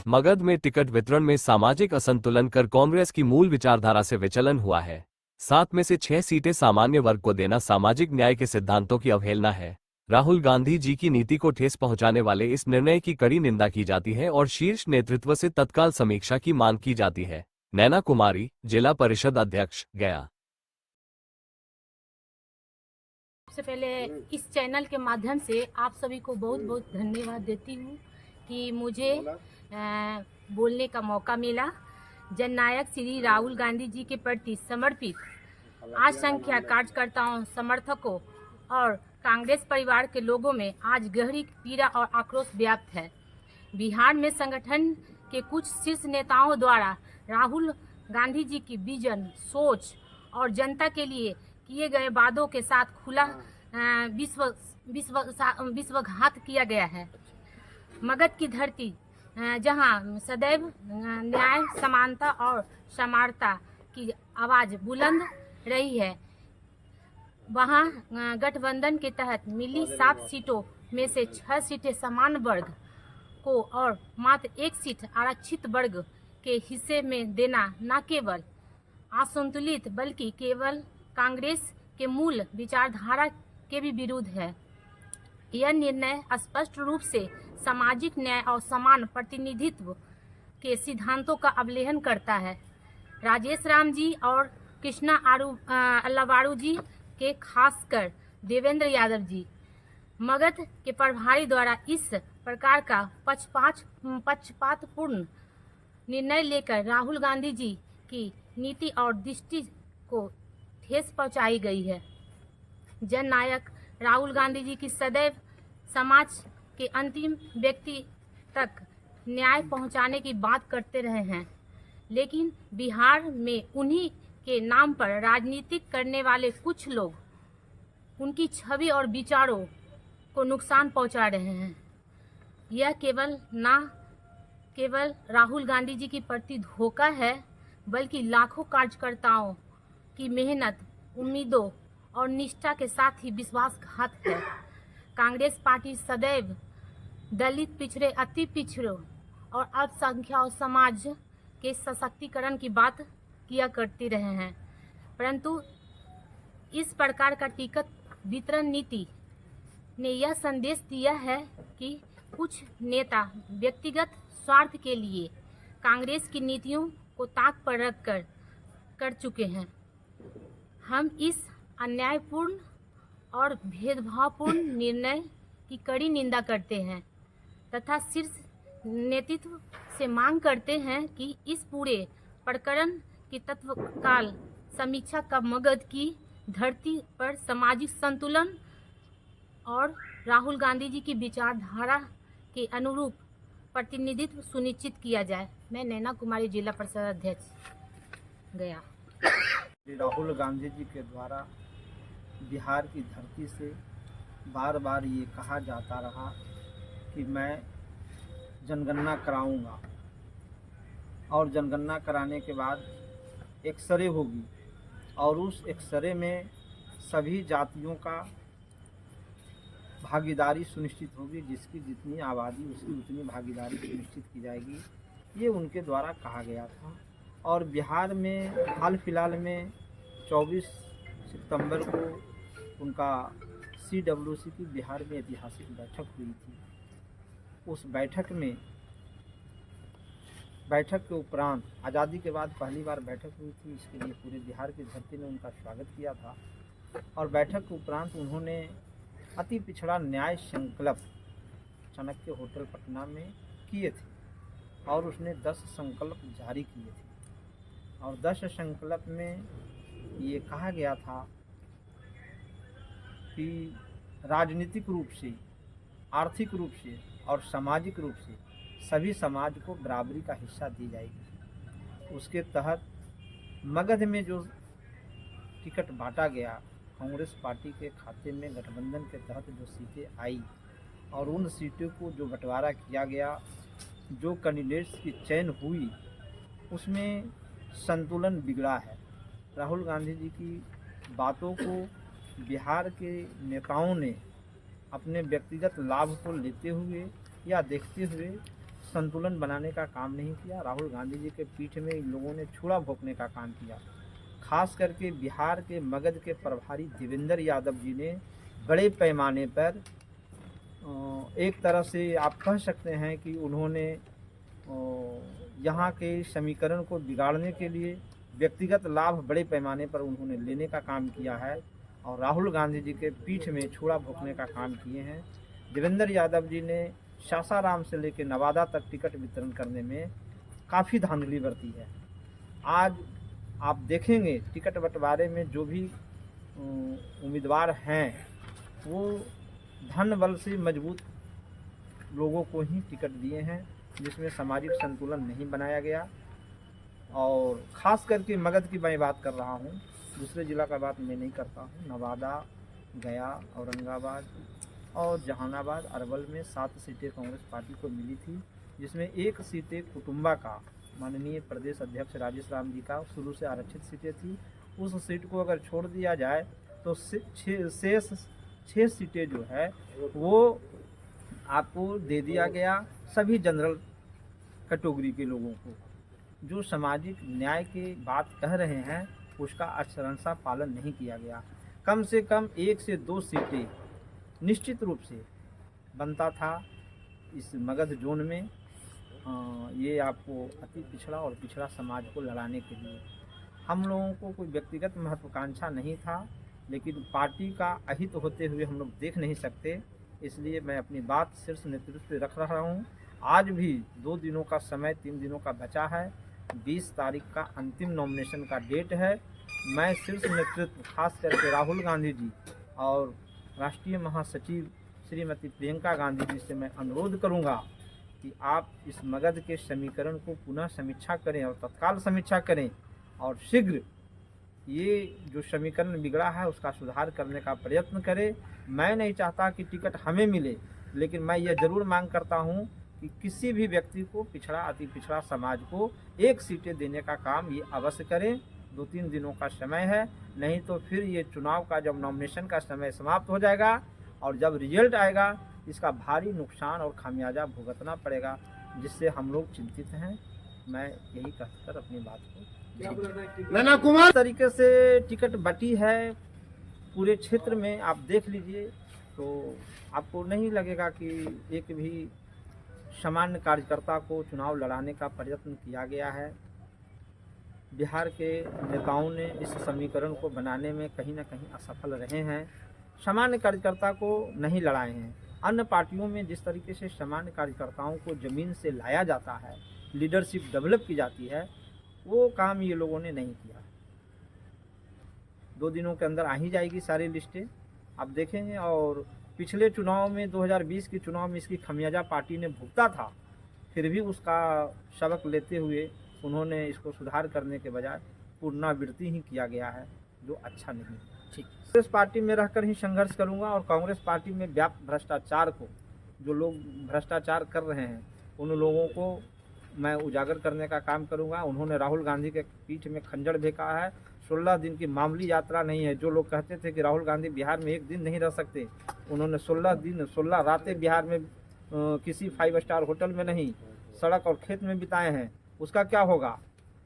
मगध में टिकट वितरण में सामाजिक असंतुलन कर कांग्रेस की मूल विचारधारा से विचलन हुआ है। 7 में से 6 सीटें सामान्य वर्ग को देना सामाजिक न्याय के सिद्धांतों की अवहेलना है। राहुल गांधी जी की नीति को ठेस पहुंचाने वाले इस निर्णय की कड़ी निंदा की जाती है और शीर्ष नेतृत्व से तत्काल समीक्षा की मांग की जाती है। नैना कुमारी, जिला परिषद अध्यक्ष, गया। सबसे पहले इस चैनल के माध्यम से आप सभी को बहुत बहुत धन्यवाद देती हूँ कि मुझे बोलने का मौका मिला। जननायक श्री राहुल गांधी जी के प्रति समर्पित असंख्य कार्यकर्ताओं, समर्थकों और कांग्रेस परिवार के लोगों में आज गहरी पीड़ा और आक्रोश व्याप्त है। बिहार में संगठन के कुछ शीर्ष नेताओं द्वारा राहुल गांधी जी की विजन, सोच और जनता के लिए किए गए वादों के साथ खुला विश्वासघात किया गया है। मगध की धरती जहां सदैव न्याय, समानता और समानता की आवाज बुलंद रही है, वहां गठबंधन के तहत मिली 7 सीटों में से 6 सीटें समान वर्ग को और मात्र 1 सीट आरक्षित वर्ग के हिस्से में देना न केवल असंतुलित बल्कि केवल कांग्रेस के मूल विचारधारा के भी विरुद्ध है। यह निर्णय स्पष्ट रूप से सामाजिक न्याय और समान प्रतिनिधित्व के सिद्धांतों का अवहेलना करता है। राजेश राम जी और कृष्णा अल्लावाड़ू जी के खासकर देवेंद्र यादव जी, मगध के प्रभारी द्वारा इस प्रकार का पक्षपातपूर्ण निर्णय लेकर राहुल गांधी जी की नीति और दृष्टि को ठेस पहुंचाई गई है। जननायक राहुल गांधी जी की सदैव समाज के अंतिम व्यक्ति तक न्याय पहुंचाने की बात करते रहे हैं, लेकिन बिहार में उन्हीं के नाम पर राजनीति करने वाले कुछ लोग उनकी छवि और विचारों को नुकसान पहुंचा रहे हैं। यह केवल राहुल गांधी जी के प्रति धोखा है, बल्कि लाखों कार्यकर्ताओं की मेहनत, उम्मीदों और निष्ठा के साथ ही विश्वासघात है। कांग्रेस पार्टी सदैव दलित, पिछड़े, अति पिछड़ों और अल्पसंख्यक समाज के सशक्तिकरण की बात किया करती रहे हैं, परंतु इस प्रकार का टिकट वितरण नीति ने यह संदेश दिया है कि कुछ नेता व्यक्तिगत स्वार्थ के लिए कांग्रेस की नीतियों को ताक पर रख कर चुके हैं। हम इस अन्यायपूर्ण और भेदभावपूर्ण निर्णय की कड़ी निंदा करते हैं तथा शीर्ष नेतृत्व से मांग करते हैं कि इस पूरे प्रकरण की तत्काल समीक्षा का मगध की धरती पर सामाजिक संतुलन और राहुल गांधी जी की विचारधारा के अनुरूप प्रतिनिधित्व सुनिश्चित किया जाए। मैं नैना कुमारी, जिला परिषद अध्यक्ष, गया। राहुल गांधी जी के द्वारा बिहार की धरती से बार बार ये कहा जाता रहा कि मैं जनगणना कराऊंगा और जनगणना कराने के बाद एक्सरे होगी और उस एक्सरे में सभी जातियों का भागीदारी सुनिश्चित होगी, जिसकी जितनी आबादी उसकी उतनी भागीदारी सुनिश्चित की जाएगी, ये उनके द्वारा कहा गया था। और बिहार में हाल फिलहाल में 24 सितंबर को उनका CWC की बिहार में ऐतिहासिक बैठक हुई थी। उस बैठक के उपरांत आज़ादी के बाद पहली बार बैठक हुई थी, इसके लिए पूरे बिहार की धरती ने उनका स्वागत किया था। और बैठक के उपरांत उन्होंने अति पिछड़ा न्याय संकल्प चाणक्य होटल पटना में किए थे और उसने 10 संकल्प जारी किए थे। और 10 संकल्प में ये कहा गया था कि राजनीतिक रूप से, आर्थिक रूप से और सामाजिक रूप से सभी समाज को बराबरी का हिस्सा दी जाएगी। उसके तहत मगध में जो टिकट बांटा गया, कांग्रेस पार्टी के खाते में गठबंधन के तहत जो सीटें आई और उन सीटों को जो बंटवारा किया गया, जो कैंडिडेट्स की चयन हुई, उसमें संतुलन बिगड़ा है। राहुल गांधी जी की बातों को बिहार के नेताओं ने अपने व्यक्तिगत लाभ को लेते हुए या देखते हुए संतुलन बनाने का काम नहीं किया। राहुल गांधी जी के पीठ में इन लोगों ने छुरा भोंकने का काम किया। खास करके बिहार के मगध के प्रभारी देवेंद्र यादव जी ने बड़े पैमाने पर एक तरह से आप कह सकते हैं कि उन्होंने यहाँ के समीकरण को बिगाड़ने के लिए व्यक्तिगत लाभ बड़े पैमाने पर उन्होंने लेने का काम किया है और राहुल गांधी जी के पीठ में छुरा भोंकने का काम किए हैं। देवेंद्र यादव जी ने सासाराम से लेकर नवादा तक टिकट वितरण करने में काफ़ी धांधली बरती है। आज आप देखेंगे टिकट बंटवारे में जो भी उम्मीदवार हैं वो धन बल से मजबूत लोगों को ही टिकट दिए हैं, जिसमें सामाजिक संतुलन नहीं बनाया गया। और ख़ास करके मगध की मैं बात कर रहा हूँ, दूसरे ज़िला का बात मैं नहीं करता हूँ। नवादा, गया, औरंगाबाद और जहानाबाद, अरवल में 7 सीटें कांग्रेस पार्टी को मिली थी, जिसमें 1 सीटें कुटुंबा का माननीय प्रदेश अध्यक्ष राजेश राम जी का शुरू से आरक्षित सीटें थी। उस सीट को अगर छोड़ दिया जाए तो शेष 6 सीटें जो है वो आपको दे दिया गया सभी जनरल कैटेगरी के लोगों को। जो सामाजिक न्याय की बात कह रहे हैं उसका अक्षरशः पालन नहीं किया गया। कम से कम 1 से 2 सीटें निश्चित रूप से बनता था इस मगध जोन में। ये आपको अति पिछड़ा और पिछड़ा समाज को लड़ाने के लिए हम लोगों को कोई व्यक्तिगत महत्वाकांक्षा नहीं था, लेकिन पार्टी का अहित होते हुए हम लोग देख नहीं सकते। इसलिए मैं अपनी बात शीर्ष नेतृत्व पे रख रहा हूँ। आज भी 2 दिनों का समय, 3 दिनों का बचा है। 20 तारीख का अंतिम नॉमिनेशन का डेट है। मैं शीर्ष नेतृत्व खास करके राहुल गांधी जी और राष्ट्रीय महासचिव श्रीमती प्रियंका गांधी जी से मैं अनुरोध करूंगा कि आप इस मगध के समीकरण को पुनः समीक्षा करें और तत्काल समीक्षा करें और शीघ्र ये जो समीकरण बिगड़ा है उसका सुधार करने का प्रयत्न करें। मैं नहीं चाहता कि टिकट हमें मिले, लेकिन मैं ये ज़रूर मांग करता हूँ कि किसी भी व्यक्ति को, पिछड़ा अति पिछड़ा समाज को 1 सीटें देने का काम ये अवश्य करें। 2-3 दिनों का समय है, नहीं तो फिर ये चुनाव का जब नॉमिनेशन का समय समाप्त हो जाएगा और जब रिजल्ट आएगा इसका भारी नुकसान और खामियाजा भुगतना पड़ेगा, जिससे हम लोग चिंतित हैं। मैं यही कहकर अपनी बात को नैना कुमार तरीके से टिकट बटी है पूरे क्षेत्र में। आप देख लीजिए तो आपको नहीं लगेगा कि एक भी सामान्य कार्यकर्ता को चुनाव लड़ाने का प्रयत्न किया गया है। बिहार के नेताओं ने इस समीकरण को बनाने में कहीं ना कहीं असफल रहे हैं, सामान्य कार्यकर्ता को नहीं लड़ाए हैं। अन्य पार्टियों में जिस तरीके से सामान्य कार्यकर्ताओं को ज़मीन से लाया जाता है, लीडरशिप डेवलप की जाती है, वो काम ये लोगों ने नहीं किया। 2 दिनों के अंदर आ ही जाएगी सारी लिस्टें, आप देखेंगे। और पिछले चुनाव में 2020 के चुनाव में इसकी खमियाजा पार्टी ने भुगता था, फिर भी उसका सबक लेते हुए उन्होंने इसको सुधार करने के बजाय पुनरावृत्ति ही किया गया है, जो अच्छा नहीं। ठीक, कांग्रेस पार्टी में रहकर ही संघर्ष करूंगा और कांग्रेस पार्टी में व्याप्त भ्रष्टाचार को, जो लोग भ्रष्टाचार कर रहे हैं उन लोगों को मैं उजागर करने का काम करूंगा। उन्होंने राहुल गांधी के पीठ में खंजर फेंका है। 16 दिन की मामूली यात्रा नहीं है। जो लोग कहते थे कि राहुल गांधी बिहार में 1 दिन नहीं रह सकते, उन्होंने 16 दिन 16 रातें बिहार में किसी 5 स्टार होटल में नहीं, सड़क और खेत में बिताए हैं। उसका क्या होगा?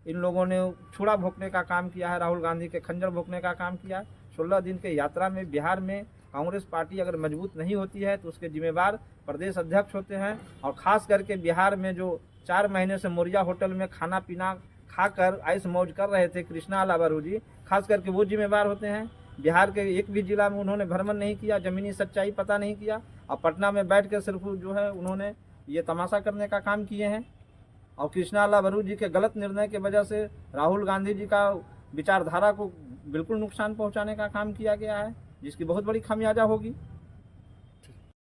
इन लोगों ने छुरा भोंकने का काम किया है, राहुल गांधी के खंजर भोंकने का काम किया। 16 दिन के यात्रा में बिहार में कांग्रेस पार्टी अगर मजबूत नहीं होती है तो उसके जिम्मेवार प्रदेश अध्यक्ष होते हैं। और ख़ास करके बिहार में जो 4 महीने से मोरिया होटल में खाना पीना खाकर ऐश मौज कर रहे थे कृष्णा लाबारू जी, खास करके वो जिम्मेवार होते हैं। बिहार के एक भी जिला में उन्होंने भ्रमण नहीं किया, ज़मीनी सच्चाई पता नहीं किया, और पटना में बैठ कर सिर्फ जो है उन्होंने ये तमाशा करने का काम किए हैं। और कृष्णा लाबारू जी के गलत निर्णय की वजह से राहुल गांधी जी का विचारधारा को बिल्कुल नुकसान पहुंचाने का काम किया गया है, जिसकी बहुत बड़ी खामियाजा होगी।